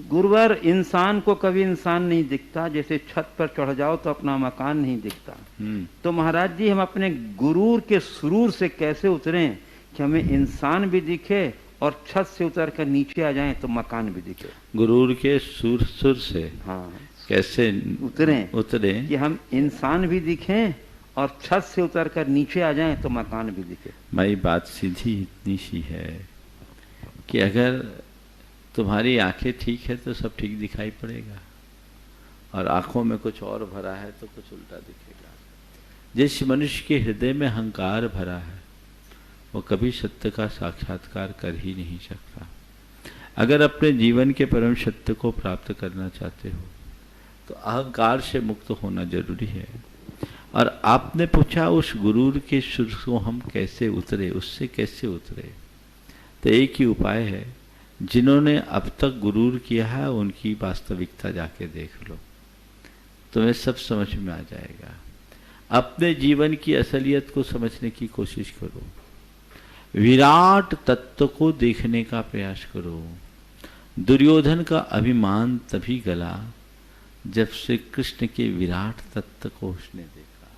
[SPEAKER 2] गुरुवर इंसान को कभी इंसान नहीं दिखता, जैसे छत पर चढ़ जाओ तो अपना मकान नहीं दिखता। तो महाराज जी हम अपने गुरूर के सुरूर से कैसे उतरें कि हमें इंसान भी दिखे और छत से उतर कर नीचे आ जाएं तो मकान भी दिखे?
[SPEAKER 4] गुरूर के सुर से
[SPEAKER 2] हाँ,
[SPEAKER 4] कैसे उतरे
[SPEAKER 2] कि हम इंसान भी दिखें और छत से उतर कर नीचे आ जाएं तो मकान भी दिखे।
[SPEAKER 4] मेरी बात सीधी इतनी सी है कि अगर तुम्हारी आंखें ठीक है तो सब ठीक दिखाई पड़ेगा, और आंखों में कुछ और भरा है तो कुछ उल्टा दिखेगा। जिस मनुष्य के हृदय में अहंकार भरा है वो कभी सत्य का साक्षात्कार कर ही नहीं सकता। अगर अपने जीवन के परम सत्य को प्राप्त करना चाहते हो तो अहंकार से मुक्त होना जरूरी है। और आपने पूछा उस गुरूर के सुर को हम कैसे उतरे, उससे कैसे उतरे? तो एक ही उपाय है, जिन्होंने अब तक गुरूर किया है उनकी वास्तविकता जाके देख लो, तुम्हें सब समझ में आ जाएगा। अपने जीवन की असलियत को समझने की कोशिश करो। विराट तत्व को देखने का प्रयास करो। दुर्योधन का अभिमान तभी गला जब से कृष्ण के विराट तत्व को उसने देखा।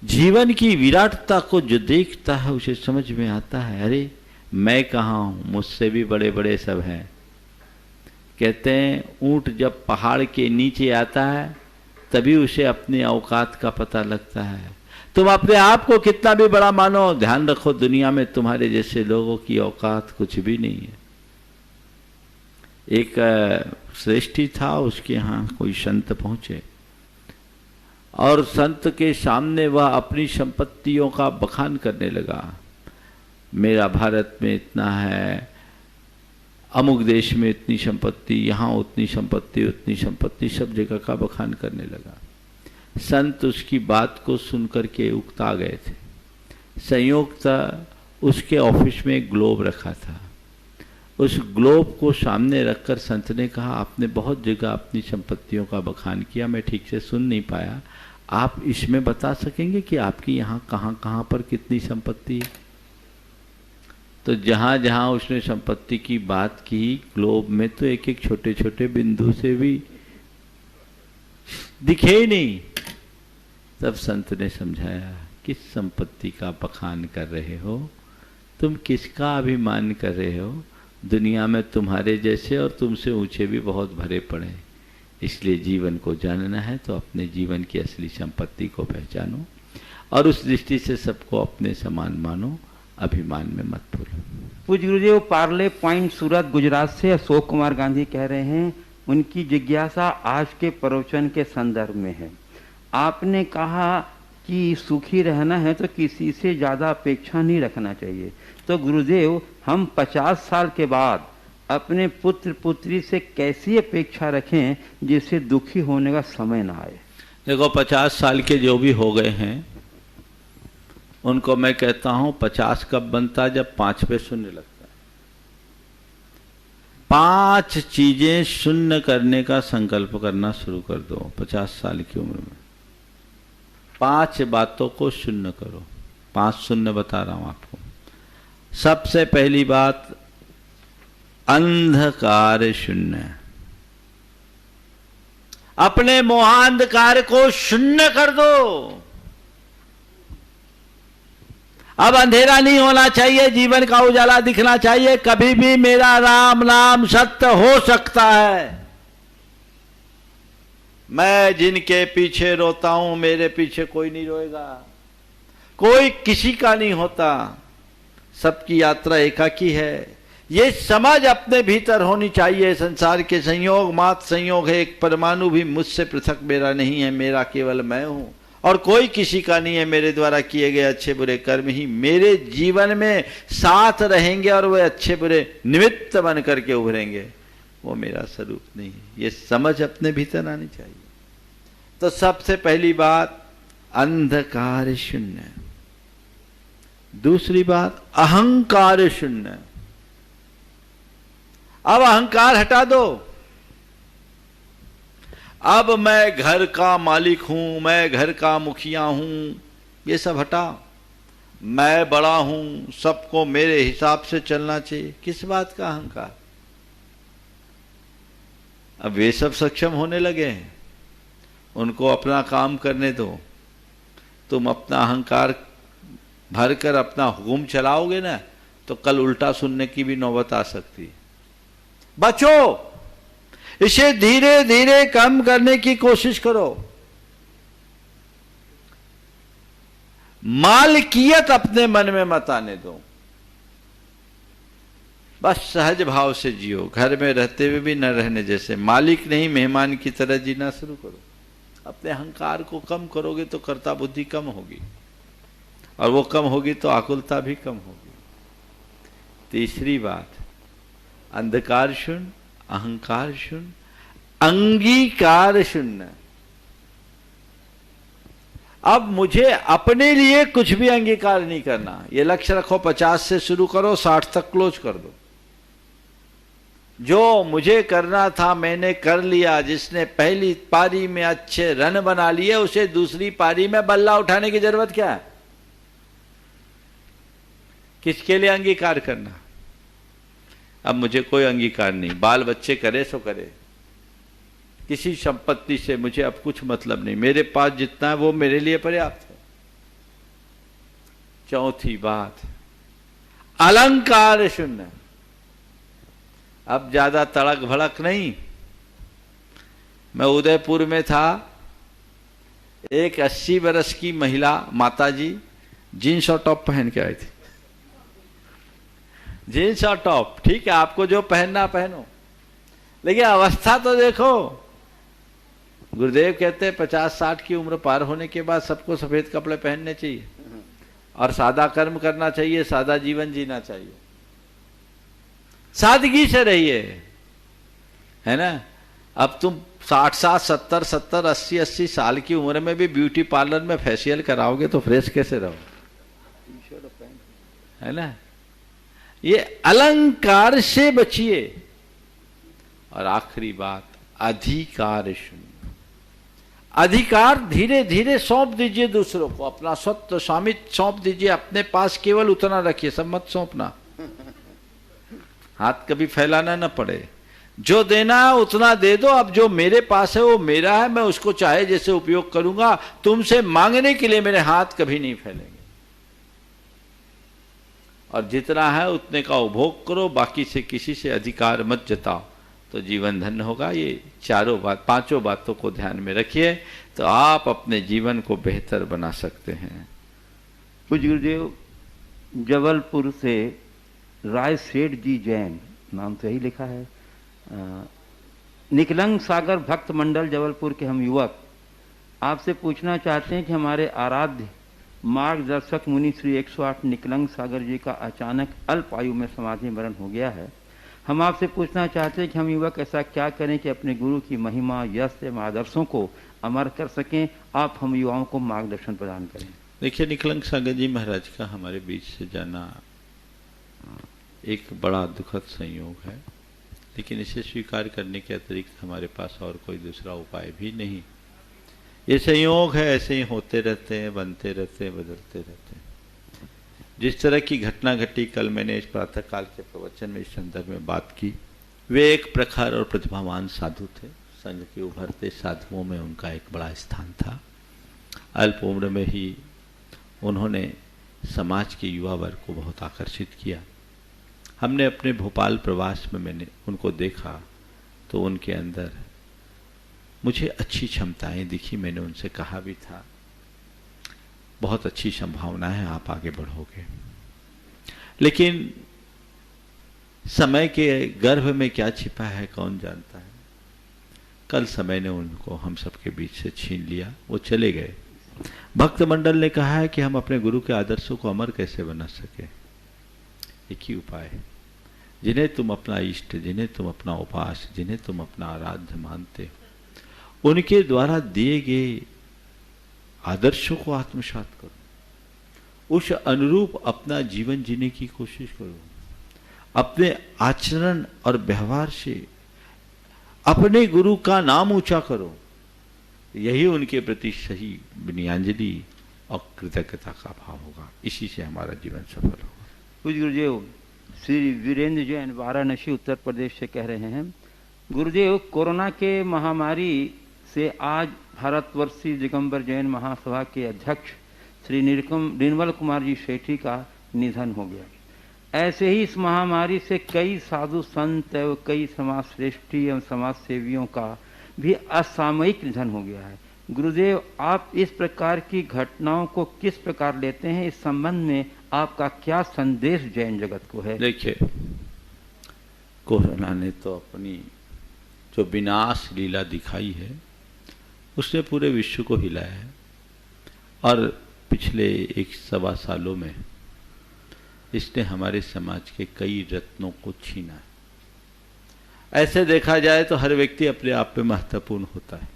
[SPEAKER 4] जीवन की विराटता को जो देखता है उसे समझ में आता है, अरे मैं कहाँ हूं, मुझसे भी बड़े बड़े सब हैं। कहते हैं ऊंट जब पहाड़ के नीचे आता है तभी उसे अपने औकात का पता लगता है। तुम अपने आप को कितना भी बड़ा मानो, ध्यान रखो दुनिया में तुम्हारे जैसे लोगों की औकात कुछ भी नहीं है। एक श्रेष्ठी था, उसके यहाँ कोई संत पहुंचे और संत के सामने वह अपनी संपत्तियों का बखान करने लगा। मेरा भारत में इतना है, अमुक देश में इतनी संपत्ति, यहाँ उतनी संपत्ति, उतनी संपत्ति, सब जगह का बखान करने लगा। संत उसकी बात को सुनकर के उकता गए थे। संयोग था उसके ऑफिस में एक ग्लोब रखा था। उस ग्लोब को सामने रखकर संत ने कहा, आपने बहुत जगह अपनी संपत्तियों का बखान किया, मैं ठीक से सुन नहीं पाया, आप इसमें बता सकेंगे कि आपकी यहाँ कहाँ कहाँ पर कितनी संपत्ति है? तो जहाँ जहाँ उसने संपत्ति की बात की, ग्लोब में तो एक एक छोटे छोटे बिंदु से भी दिखे ही नहीं। तब संत ने समझाया, किस संपत्ति का बखान कर रहे हो तुम, किसका अभिमान कर रहे हो? दुनिया में तुम्हारे जैसे और तुमसे ऊंचे भी बहुत भरे पड़े। इसलिए जीवन को जानना है तो अपने जीवन की असली संपत्ति को पहचानो और उस दृष्टि से सबको अपने समान मानो, अभिमान में मत भूलो।
[SPEAKER 2] पूज्य गुरुदेव, पार्ले पॉइंट सूरत गुजरात से अशोक कुमार गांधी कह रहे हैं, उनकी जिज्ञासा आज के प्रवचन के संदर्भ में है। आपने कहा कि सुखी रहना है तो किसी से ज़्यादा अपेक्षा नहीं रखना चाहिए। तो गुरुदेव, हम 50 साल के बाद अपने पुत्र पुत्री से कैसी अपेक्षा रखें जिससे दुखी होने का समय ना आए?
[SPEAKER 4] देखो, 50 साल के जो भी हो गए हैं उनको मैं कहता हूं 50 कब बनता है? जब 5 पे शून्य लगता है। 5 चीजें शून्य करने का संकल्प करना शुरू कर दो 50 साल की उम्र में। 5 बातों को शून्य करो। 5 शून्य बता रहा हूं आपको। सबसे पहली बात, अंधकार शून्य। अपने मोहांधकार को शून्य कर दो। अब अंधेरा नहीं होना चाहिए, जीवन का उजाला दिखना चाहिए। कभी भी मेरा राम नाम सत्य हो सकता है। मैं जिनके पीछे रोता हूं मेरे पीछे कोई नहीं रोएगा, कोई किसी का नहीं होता, सबकी यात्रा एकाकी है। ये समझ अपने भीतर होनी चाहिए। संसार के संयोग मात्र संयोग है, एक परमाणु भी मुझसे पृथक मेरा नहीं है, मेरा केवल मैं हूं और कोई किसी का नहीं है। मेरे द्वारा किए गए अच्छे बुरे कर्म ही मेरे जीवन में साथ रहेंगे और वे अच्छे बुरे निमित्त बन करके उभरेंगे, वो मेरा स्वरूप नहीं है। ये समझ अपने भीतर आनी चाहिए। तो सबसे पहली बात, अंधकार शून्य। दूसरी बात, अहंकार शून्य। अब अहंकार हटा दो। अब मैं घर का मालिक हूं, मैं घर का मुखिया हूं, ये सब हटा। मैं बड़ा हूं, सबको मेरे हिसाब से चलना चाहिए। किस बात का अहंकार? अब वे सब सक्षम होने लगे हैं, उनको अपना काम करने दो। तुम अपना अहंकार भरकर अपना हुक्म चलाओगे ना तो कल उल्टा सुनने की भी नौबत आ सकती है। बचो, इसे धीरे धीरे कम करने की कोशिश करो। मालिकियत अपने मन में मत आने दो। बस सहज भाव से जियो। घर में रहते हुए भी न रहने जैसे, मालिक नहीं मेहमान की तरह जीना शुरू करो। अपने अहंकार को कम करोगे तो कर्ता बुद्धि कम होगी और वो कम होगी तो आकुलता भी कम होगी। तीसरी बात, अंधकार शून्य, अहंकार शून्य, अंगीकार शून्य। अब मुझे अपने लिए कुछ भी अंगीकार नहीं करना। ये लक्ष्य रखो, 50 से शुरू करो, 60 तक क्लोज कर दो। जो मुझे करना था मैंने कर लिया। जिसने पहली पारी में अच्छे रन बना लिए उसे दूसरी पारी में बल्ला उठाने की जरूरत क्या है? किसके लिए अंगीकार करना? अब मुझे कोई अंगीकार नहीं, बाल बच्चे करे सो करे, किसी संपत्ति से मुझे अब कुछ मतलब नहीं, मेरे पास जितना है वो मेरे लिए पर्याप्त है। चौथी बात, अलंकार शून्य। अब ज्यादा तड़क भड़क नहीं। मैं उदयपुर में था, एक 80 वर्ष की महिला माताजी जीन्स और टॉप पहन के आई थी। जीन्स और टॉप, ठीक है, आपको जो पहनना पहनो, लेकिन अवस्था तो देखो। गुरुदेव कहते हैं 50-60 की उम्र पार होने के बाद सबको सफेद कपड़े पहनने चाहिए और सादा कर्म करना चाहिए, सादा जीवन जीना चाहिए, सादगी से रहिए, है ना। अब तुम 60, 70, 80 साल की उम्र में भी ब्यूटी पार्लर में फेशियल कराओगे तो फ्रेश कैसे रहोगे, है ना। ये अलंकार से बचिए। और आखिरी बात, अधिकार शून्य। अधिकार धीरे धीरे सौंप दीजिए दूसरों को, अपना स्वत्व स्वामित्व सौंप दीजिए, अपने पास केवल उतना रखिए, सब मत सौंपना, हाथ कभी फैलाना न पड़े। जो देना है उतना दे दो, अब जो मेरे पास है वो मेरा है, मैं उसको चाहे जैसे उपयोग करूंगा, तुमसे मांगने के लिए मेरे हाथ कभी नहीं फैलेंगे। और जितना है उतने का उपभोग करो, बाकी से किसी से अधिकार मत जताओ, तो जीवन धन्य होगा। ये पांचों बातों को ध्यान में रखिए तो आप अपने जीवन को बेहतर बना सकते हैं।
[SPEAKER 2] पूज्य गुरुदेव, जबलपुर से राय सेठ जी जैन, नाम तो यही लिखा है, निकलंग सागर भक्त मंडल जबलपुर के हम युवक आपसे पूछना चाहते हैं कि हमारे आराध्य मार्गदर्शक मुनि श्री 108 निकलंग सागर जी का अचानक अल्प आयु में समाधि मरण हो गया है। हम आपसे पूछना चाहते हैं कि हम युवक ऐसा क्या करें कि अपने गुरु की महिमा, यश एवं आदर्शों को अमर कर सकें। आप हम युवाओं को मार्गदर्शन प्रदान करें।
[SPEAKER 4] देखिए, निकलंग सागर जी महाराज का हमारे बीच से जाना एक बड़ा दुखद संयोग है, लेकिन इसे स्वीकार करने के अतिरिक्त हमारे पास और कोई दूसरा उपाय भी नहीं। ये संयोग है, ऐसे ही होते रहते हैं, बनते रहते हैं, बदलते रहते हैं। जिस तरह की घटना घटी, कल मैंने इस प्रातःकाल के प्रवचन में इस संदर्भ में बात की। वे एक प्रखर और प्रतिभावान साधु थे, संघ के उभरते साधुओं में उनका एक बड़ा स्थान था। अल्प उम्र में ही उन्होंने समाज के युवा वर्ग को बहुत आकर्षित किया। हमने अपने भोपाल प्रवास में मैंने उनको देखा तो उनके अंदर मुझे अच्छी क्षमताएं दिखी। मैंने उनसे कहा भी था, बहुत अच्छी संभावना है, आप आगे बढ़ोगे। लेकिन समय के गर्भ में क्या छिपा है कौन जानता है। कल समय ने उनको हम सबके बीच से छीन लिया, वो चले गए। भक्त मंडल ने कहा है कि हम अपने गुरु के आदर्शों को अमर कैसे बना सके। एक ही उपाय है, जिन्हें तुम अपना इष्ट, जिन्हें तुम अपना उपास, जिन्हें तुम अपना आराध्य मानते हो, उनके द्वारा दिए गए आदर्शों को आत्मसात करो, उस अनुरूप अपना जीवन जीने की कोशिश करो। अपने आचरण और व्यवहार से अपने गुरु का नाम ऊंचा करो। यही उनके प्रति सही विनयाञ्जलि और कृतज्ञता का भाव होगा। इसी से हमारा जीवन सफल होगा।
[SPEAKER 2] पूज्य गुरुदेव, श्री वीरेंद्र जैन वाराणसी उत्तर प्रदेश से कह रहे हैं, गुरुदेव, कोरोना के महामारी से आज भारतवर्षीय दिगंबर जैन महासभा के अध्यक्ष श्री निर्मल कुमार जी सेठी का निधन हो गया। ऐसे ही इस महामारी से कई साधु संत एवं कई समाज श्रेष्ठी एवं समाज सेवियों का भी असामयिक निधन हो गया है। गुरुदेव, आप इस प्रकार की घटनाओं को किस प्रकार लेते हैं? इस संबंध में आपका क्या संदेश जैन जगत को है?
[SPEAKER 4] देखिए, कोरोना ने तो अपनी जो विनाश लीला दिखाई है उसने पूरे विश्व को हिलाया है और पिछले 1-1.25 सालों में इसने हमारे समाज के कई रत्नों को छीना है। ऐसे देखा जाए तो हर व्यक्ति अपने आप में महत्वपूर्ण होता है।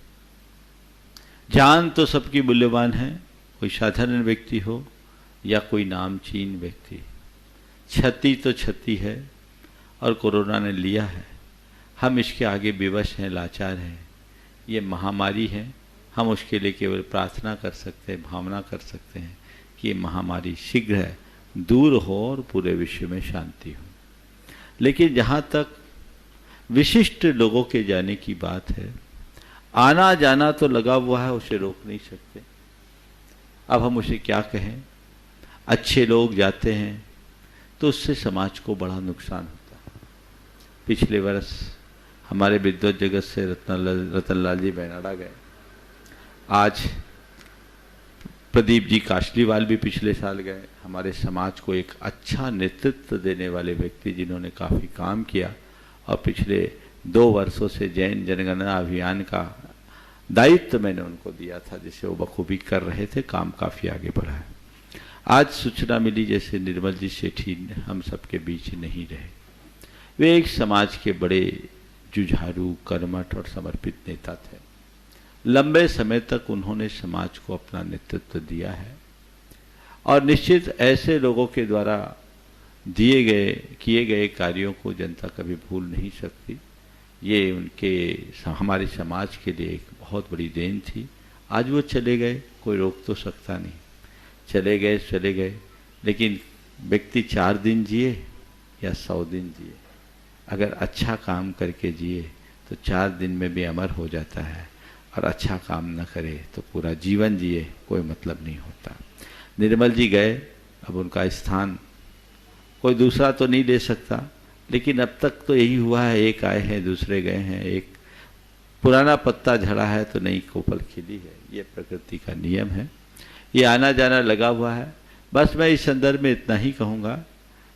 [SPEAKER 4] जान तो सबकी मूल्यवान है, कोई साधारण व्यक्ति हो या कोई नामचीन व्यक्ति। क्षति तो क्षति है और कोरोना ने लिया है। हम इसके आगे विवश हैं, लाचार हैं। ये महामारी है, हम उसके लिए केवल प्रार्थना कर सकते हैं, भावना कर सकते हैं कि ये महामारी शीघ्र दूर हो और पूरे विश्व में शांति हो। लेकिन जहाँ तक विशिष्ट लोगों के जाने की बात है, आना जाना तो लगा हुआ है, उसे रोक नहीं सकते। अब हम उसे क्या कहें? अच्छे लोग जाते हैं तो उससे समाज को बड़ा नुकसान होता है। पिछले वर्ष हमारे विद्वत जगत से रतनलाल जी बेनाडा गए। आज प्रदीप जी काशलीवाल भी पिछले साल गए। हमारे समाज को एक अच्छा नेतृत्व देने वाले व्यक्ति, जिन्होंने काफ़ी काम किया और पिछले 2 वर्षों से जैन जनगणना अभियान का दायित्व मैंने उनको दिया था, जिसे वो बखूबी कर रहे थे। काम काफ़ी आगे बढ़ा है। आज सूचना मिली जैसे निर्मल जी सेठी हम सबके बीच नहीं रहे। वे एक समाज के बड़े जुझारू, कर्मठ और समर्पित नेता थे। लंबे समय तक उन्होंने समाज को अपना नेतृत्व दिया है और निश्चित ऐसे लोगों के द्वारा किए गए कार्यों को जनता कभी भूल नहीं सकती। ये हमारे समाज के लिए एक बहुत बड़ी देन थी। आज वो चले गए, कोई रोक तो सकता नहीं। चले गए, लेकिन व्यक्ति 4 दिन जिए या 100 दिन जिए, अगर अच्छा काम करके जिए तो 4 दिन में भी अमर हो जाता है, और अच्छा काम न करे तो पूरा जीवन जिए, कोई मतलब नहीं होता। निर्मल जी गए, अब उनका स्थान कोई दूसरा तो नहीं ले सकता, लेकिन अब तक तो यही हुआ है, एक आए हैं दूसरे गए हैं, एक पुराना पत्ता झड़ा है तो नई कोपल खिली है। ये प्रकृति का नियम है, ये आना जाना लगा हुआ है। बस मैं इस संदर्भ में इतना ही कहूँगा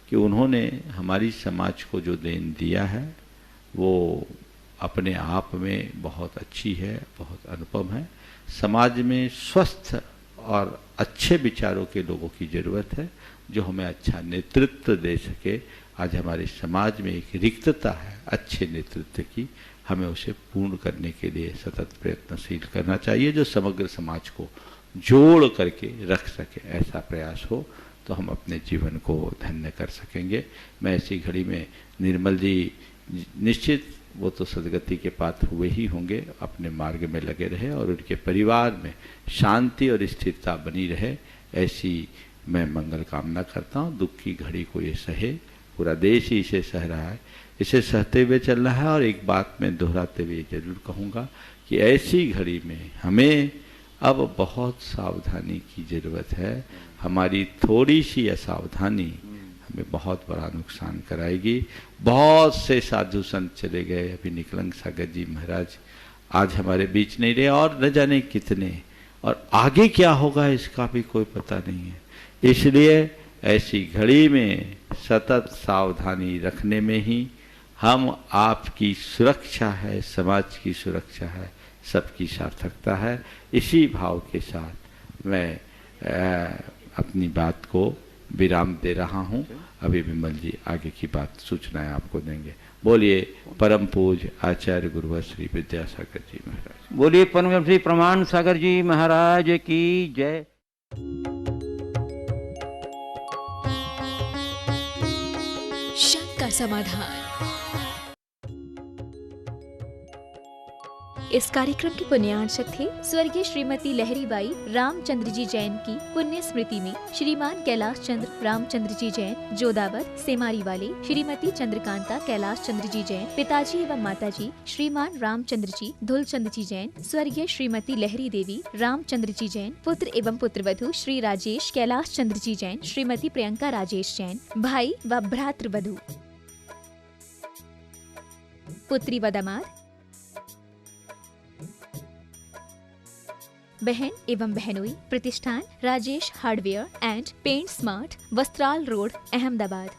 [SPEAKER 4] कि उन्होंने हमारी समाज को जो देन दिया है वो अपने आप में बहुत अच्छी है, बहुत अनुपम है। समाज में स्वस्थ और अच्छे विचारों के लोगों की ज़रूरत है, जो हमें अच्छा नेतृत्व दे सके। आज हमारे समाज में एक रिक्तता है अच्छे नेतृत्व की, हमें उसे पूर्ण करने के लिए सतत प्रयत्नशील करना चाहिए, जो समग्र समाज को जोड़ करके रख सके। ऐसा प्रयास हो तो हम अपने जीवन को धन्य कर सकेंगे। मैं ऐसी घड़ी में निर्मल जी निश्चित वो तो सदगति के पात्र हुए ही होंगे, अपने मार्ग में लगे रहे और उनके परिवार में शांति और स्थिरता बनी रहे, ऐसी मैं मंगल कामना करता हूँ। दुख की घड़ी को ये सहे, पूरा देश ही इसे सह रहा है, इसे सहते हुए चल रहा है। और एक बात मैं दोहराते हुए जरूर कहूँगा कि ऐसी घड़ी में हमें अब बहुत सावधानी की ज़रूरत है। हमारी थोड़ी सी असावधानी हमें बहुत बड़ा नुकसान कराएगी। बहुत से साधु संत चले गए, अभी निकलंग सागर जी महाराज आज हमारे बीच नहीं रहे, और न जाने कितने, और आगे क्या होगा इसका भी कोई पता नहीं है। इसलिए ऐसी घड़ी में सतत सावधानी रखने में ही हम आपकी सुरक्षा है, समाज की सुरक्षा है, सबकी सार्थकता है। इसी भाव के साथ मैं अपनी बात को विराम दे रहा हूँ। अभी विमल जी आगे की बात सूचनाएं आपको देंगे। बोलिए परम पूज्य आचार्य गुरुवर श्री विद्यासागर जी महाराज।
[SPEAKER 2] बोलिए परम श्री प्रमाण सागर जी महाराज की जय।
[SPEAKER 1] शंका का समाधान। इस कार्यक्रम के पुण्यार्चक थे स्वर्गीय श्रीमती लहरीबाई रामचंद्र जी जैन की पुण्य स्मृति में श्रीमान कैलाश चंद्र रामचंद्र जी जैन जोदावत सेमारी वाले, श्रीमती चंद्रकांता कैलाश चंद्र जी जैन पिताजी एवं माताजी श्रीमान रामचंद्र जी धुलचंद जी जैन, स्वर्गीय श्रीमती लहरी देवी रामचंद्र जी जैन पुत्र एवं पुत्रवधु श्री राजेश कैलाश चंद्र जी जैन, श्रीमती प्रियंका राजेश जैन भाई व भ्रातृवधु, पुत्री व दामाद, बहन एवं बहनोई, प्रतिष्ठान Rajesh hardware and paint smart, Vastral road, Ahmedabad.